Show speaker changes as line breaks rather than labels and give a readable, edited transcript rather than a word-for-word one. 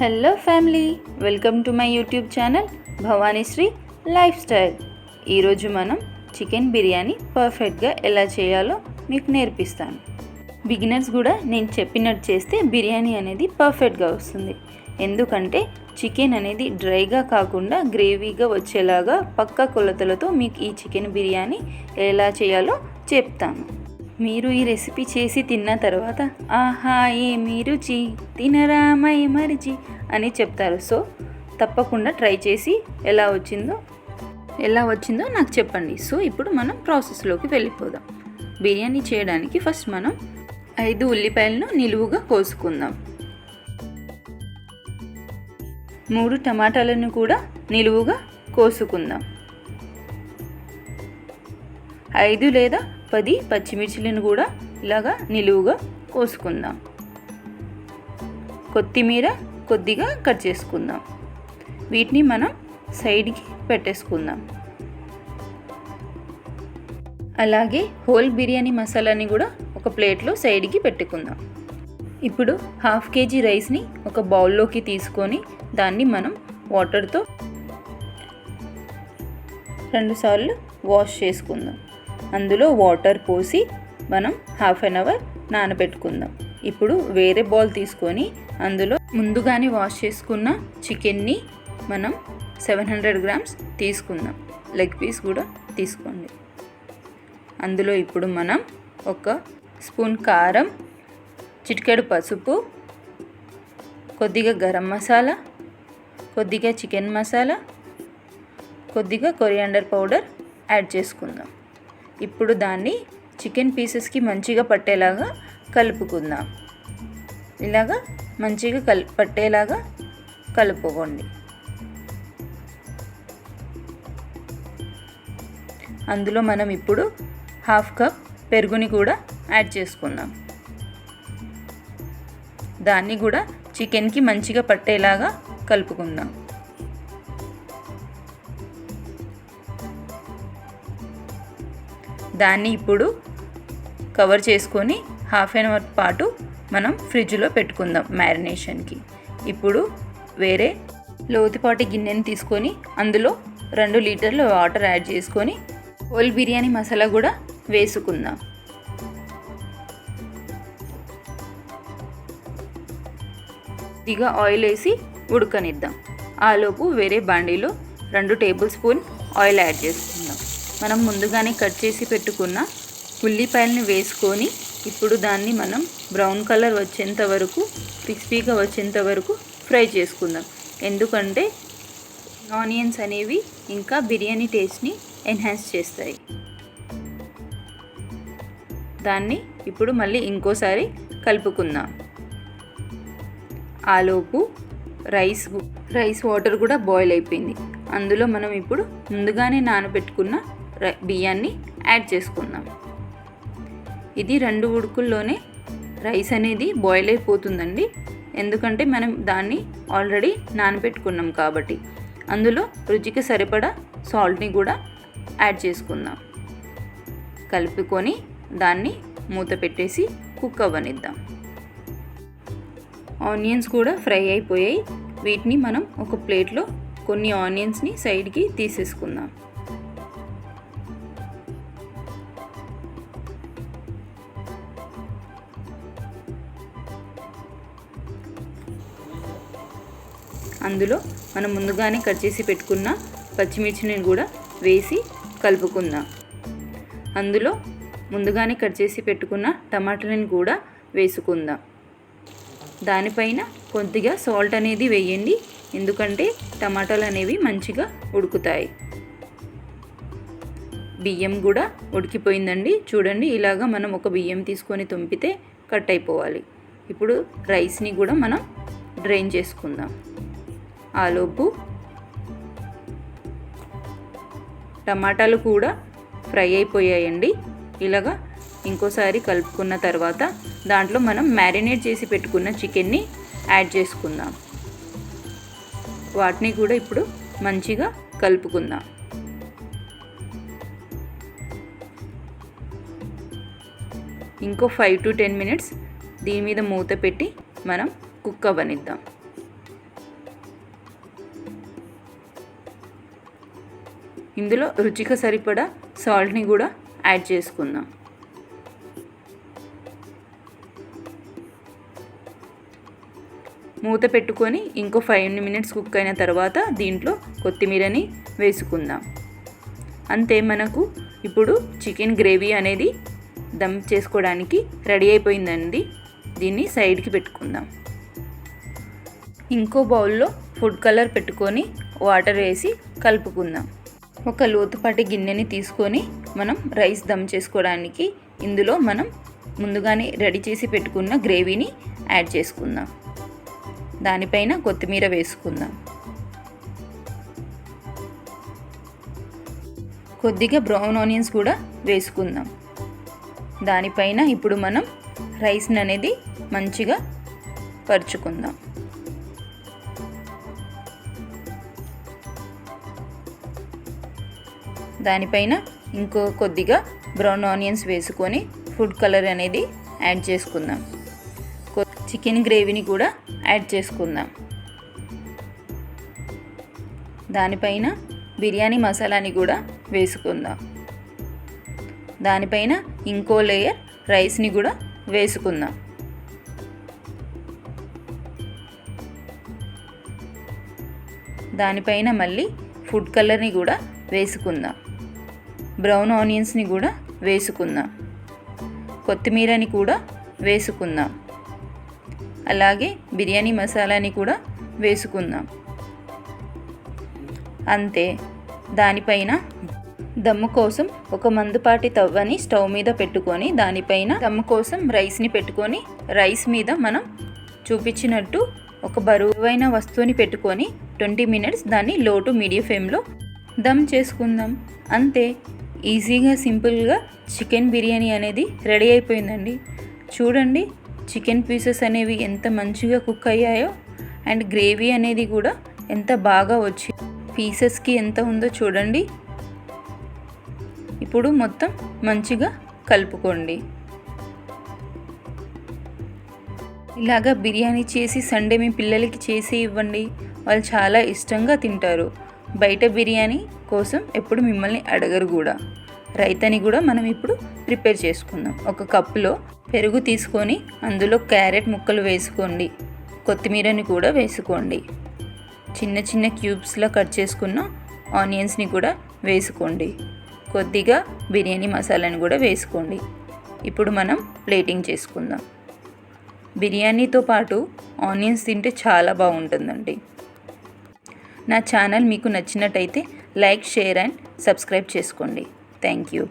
Hello family, welcome to my YouTube channel Bhavani Sri life style. ఈరోజు మనం chicken biryani పర్ఫెక్ట్గా ఎలా చేయాలో మీకు నేర్పిస్తాను. బిగినర్స్ కూడా నేను చెప్పినట్టు చేస్తే బిర్యానీ అనేది పర్ఫెక్ట్గా వస్తుంది. ఎందుకంటే చికెన్ అనేది డ్రైగా కాకుండా గ్రేవీగా వచ్చేలాగా పక్కా కొలతలతో మీకు ఈ చికెన్ బిర్యానీ ఎలా చేయాలో చెప్తాను. మీరు ఈ రెసిపీ చేసి తిన్న తర్వాత ఆహా ఏమి రుచి తినరామై మరిచి అని చెప్తారు. సో తప్పకుండా ట్రై చేసి ఎలా వచ్చిందో నాకు చెప్పండి. సో ఇప్పుడు మనం ప్రాసెస్లోకి వెళ్ళిపోదాం. బిర్యానీ చేయడానికి ఫస్ట్ మనం 5 ఉల్లిపాయలను నిలువుగా కోసుకుందాం. 3 టమాటాలను కూడా నిలువుగా కోసుకుందాం. 5 లేదా 10 పచ్చిమిర్చిలను కూడా ఇలాగా నిలువుగా కోసుకుందాం. కొత్తిమీర కొద్దిగా కట్ చేసుకుందాం. వీటిని మనం సైడ్కి పెట్టేసుకుందాం. అలాగే హోల్ బిర్యానీ మసాలాని కూడా ఒక ప్లేట్లో సైడ్కి పెట్టుకుందాం. ఇప్పుడు 1/2 kg రైస్ని ఒక బౌల్లోకి తీసుకొని దాన్ని మనం వాటర్తో 2 సార్లు వాష్ చేసుకుందాం. అందులో వాటర్ పోసి మనం 1/2 an hour నానబెట్టుకుందాం. ఇప్పుడు వేరే బౌల్ తీసుకొని అందులో ముందుగానే వాష్ చేసుకున్న చికెన్ని మనం 700 grams తీసుకుందాం. లెగ్ పీస్ కూడా తీసుకోండి. అందులో ఇప్పుడు మనం 1 స్పూన్ కారం, చిటికెడు పసుపు, కొద్దిగా గరం మసాలా, కొద్దిగా చికెన్ మసాలా, కొద్దిగా కొరియాండర్ పౌడర్ యాడ్ చేసుకుందాం. ఇప్పుడు దాన్ని చికెన్ పీసెస్కి మంచిగా పట్టేలాగా కలుపుకుందాం. ఇలాగా మంచిగా పట్టేలాగా కలుపుకోండి. అందులో మనం ఇప్పుడు 1/2 కప్ పెరుగుని కూడా యాడ్ చేసుకుందాం. దాన్ని కూడా చికెన్కి మంచిగా పట్టేలాగా కలుపుకుందాం. దాన్ని ఇప్పుడు కవర్ చేసుకొని 1/2 an hour పాటు మనం ఫ్రిడ్జ్లో పెట్టుకుందాం మ్యారినేషన్కి. ఇప్పుడు వేరే లోతుపాటి గిన్నెని తీసుకొని అందులో 2 లీటర్ల వాటర్ యాడ్ చేసుకొని హోల్ బిర్యానీ మసాలా కూడా వేసుకుందాం. కొద్దిగా ఆయిల్ వేసి ఉడకనిద్దాం. ఆలోపు వేరే బాండీలో 2 టేబుల్ స్పూన్ ఆయిల్ యాడ్ చేసుకుందాం. మనం ముందుగానే కట్ చేసి పెట్టుకున్న ఉల్లిపాయలని వేసుకొని ఇప్పుడు దాన్ని మనం బ్రౌన్ కలర్ వచ్చేంత వరకు, క్రిస్పీగా వచ్చేంత వరకు ఫ్రై చేసుకుందాం. ఎందుకంటే ఆనియన్స్ అనేవి ఇంకా బిర్యానీ టేస్ట్ని ఎన్హాన్స్ చేస్తాయి. దాన్ని ఇప్పుడు మళ్ళీ ఇంకోసారి కలుపుకుందాం. ఆలోపు రైస్ వాటర్ కూడా బాయిల్ అయిపోయింది. అందులో మనం ఇప్పుడు ముందుగానే నానబెట్టుకున్న బియ్యాన్ని యాడ్ చేసుకుందాం. ఇది 2 ఉడుకుల్లోనే రైస్ అనేది బాయిల్ అయిపోతుందండి. ఎందుకంటే మనం దాన్ని ఆల్రెడీ నానబెట్టుకున్నాం కాబట్టి. అందులో రుచికి సరిపడా సాల్ట్ని కూడా యాడ్ చేసుకుందాం. కలుపుకొని దాన్ని మూత పెట్టేసి కుక్ అవ్వనిద్దాం. ఆనియన్స్ కూడా ఫ్రై అయిపోయాయి. వీటిని మనం ఒక ప్లేట్లో కొన్ని ఆనియన్స్ని సైడ్కి తీసేసుకుందాం. అందులో మనం ముందుగానే కట్ చేసి పెట్టుకున్న పచ్చిమిర్చిని కూడా వేసి కలుపుకుందాం. అందులో ముందుగానే కట్ చేసి పెట్టుకున్న టమాటాలను కూడా వేసుకుందాం. దానిపైన కొద్దిగా సాల్ట్ అనేది వేయండి. ఎందుకంటే టమాటాలు అనేవి మంచిగా ఉడుకుతాయి. బియ్యం కూడా ఉడికిపోయిందండి. చూడండి, ఇలాగా మనం ఒక బియ్యం తీసుకొని తుంపితే కట్ అయిపోవాలి. ఇప్పుడు రైస్ని కూడా మనం డ్రైన్ చేసుకుందాం. ఆలోపు టమాటాలు కూడా ఫ్రై అయిపోయాయండి. ఇలాగా ఇంకోసారి కలుపుకున్న తర్వాత దాంట్లో మనం మ్యారినేట్ చేసి పెట్టుకున్న చికెన్ని యాడ్ చేసుకుందాం. వాటిని కూడా ఇప్పుడు మంచిగా కలుపుకుందాం. ఇంకో 5 to 10 minutes దీని మీద మూత పెట్టి మనం కుక్ అవ్వనిద్దాం. ఇందులో రుచికి సరిపడా సాల్ట్ని కూడా యాడ్ చేసుకుందాం. మూత పెట్టుకొని ఇంకో 5 మినిట్స్ కుక్ అయిన తర్వాత దీంట్లో కొత్తిమీరని వేసుకుందాం. అంతే, మనకు ఇప్పుడు చికెన్ గ్రేవీ అనేది దమ్ చేసుకోవడానికి రెడీ అయిపోయిందండి. దీన్ని సైడ్కి పెట్టుకుందాం. ఇంకో బౌల్లో ఫుడ్ కలర్ పెట్టుకొని వాటర్ వేసి కలుపుకుందాం. ఒక లోతుపాటి గిన్నెని తీసుకొని మనం రైస్ దమ్ చేసుకోవడానికి ఇందులో మనం ముందుగానే రెడీ చేసి పెట్టుకున్న గ్రేవీని యాడ్ చేసుకుందాం. దానిపైన కొత్తిమీర వేసుకుందాం. కొద్దిగా బ్రౌన్ ఆనియన్స్ కూడా వేసుకుందాం. దానిపైన ఇప్పుడు మనం రైస్ని అనేది మంచిగా పరుచుకుందాం. దానిపైన ఇంకో కొద్దిగా బ్రౌన్ ఆనియన్స్ వేసుకొని ఫుడ్ కలర్ అనేది యాడ్ చేసుకుందాం. చికెన్ గ్రేవీని కూడా యాడ్ చేసుకుందాం. దానిపైన బిర్యానీ మసాలాని కూడా వేసుకుందాం. దానిపైన ఇంకో లేయర్ రైస్ని కూడా వేసుకుందాం. దానిపైన మళ్ళీ ఫుడ్ కలర్ని కూడా వేసుకుందాం. బ్రౌన్ ఆనియన్స్ని కూడా వేసుకుందాం. కొత్తిమీరని కూడా వేసుకుందాం. అలాగే బిర్యానీ మసాలాని కూడా వేసుకుందాం. అంతే, దానిపైన దమ్ము కోసం ఒక మందుపాటి తవ్వని స్టవ్ మీద పెట్టుకొని దానిపైన దమ్ము కోసం రైస్ని పెట్టుకొని రైస్ మీద మనం చూపించినట్టు ఒక బరువైన వస్తువుని పెట్టుకొని 20 మినిట్స్ దాన్ని లో టు మీడియం ఫ్లేమ్లో దమ్ చేసుకుందాం. అంతే, ఈజీగా సింపుల్గా చికెన్ బిర్యానీ అనేది రెడీ అయిపోయిందండి. చూడండి, చికెన్ పీసెస్ అనేవి ఎంత మంచిగా కుక్ అయ్యాయో అండ్ గ్రేవీ అనేది కూడా ఎంత బాగా వచ్చి పీసెస్కి ఎంత ఉందో చూడండి. ఇప్పుడు మొత్తం మంచిగా కలుపుకోండి. ఇలాగా బిర్యానీ చేసి సండే మీ పిల్లలకి చేసి ఇవ్వండి, వాళ్ళు చాలా ఇష్టంగా తింటారు. బయట బిర్యానీ కోసం ఎప్పుడు మిమ్మల్ని అడగరు కూడా. రైతాని కూడా మనం ఇప్పుడు ప్రిపేర్ చేసుకుందాం. ఒక కప్పులో పెరుగు తీసుకొని అందులో క్యారెట్ ముక్కలు వేసుకోండి. కొత్తిమీరని కూడా వేసుకోండి. చిన్న చిన్న క్యూబ్స్లో కట్ చేసుకున్న ఆనియన్స్ని కూడా వేసుకోండి. కొద్దిగా బిర్యానీ మసాలాని కూడా వేసుకోండి. ఇప్పుడు మనం ప్లేటింగ్ చేసుకుందాం. బిర్యానీతో పాటు ఆనియన్స్ తింటే చాలా బాగుంటుందండి. నా ఛానల్ మీకు నచ్చినట్టయితే లైక్, షేర్ అండ్ సబ్స్క్రైబ్ చేసుకోండి. Thank you.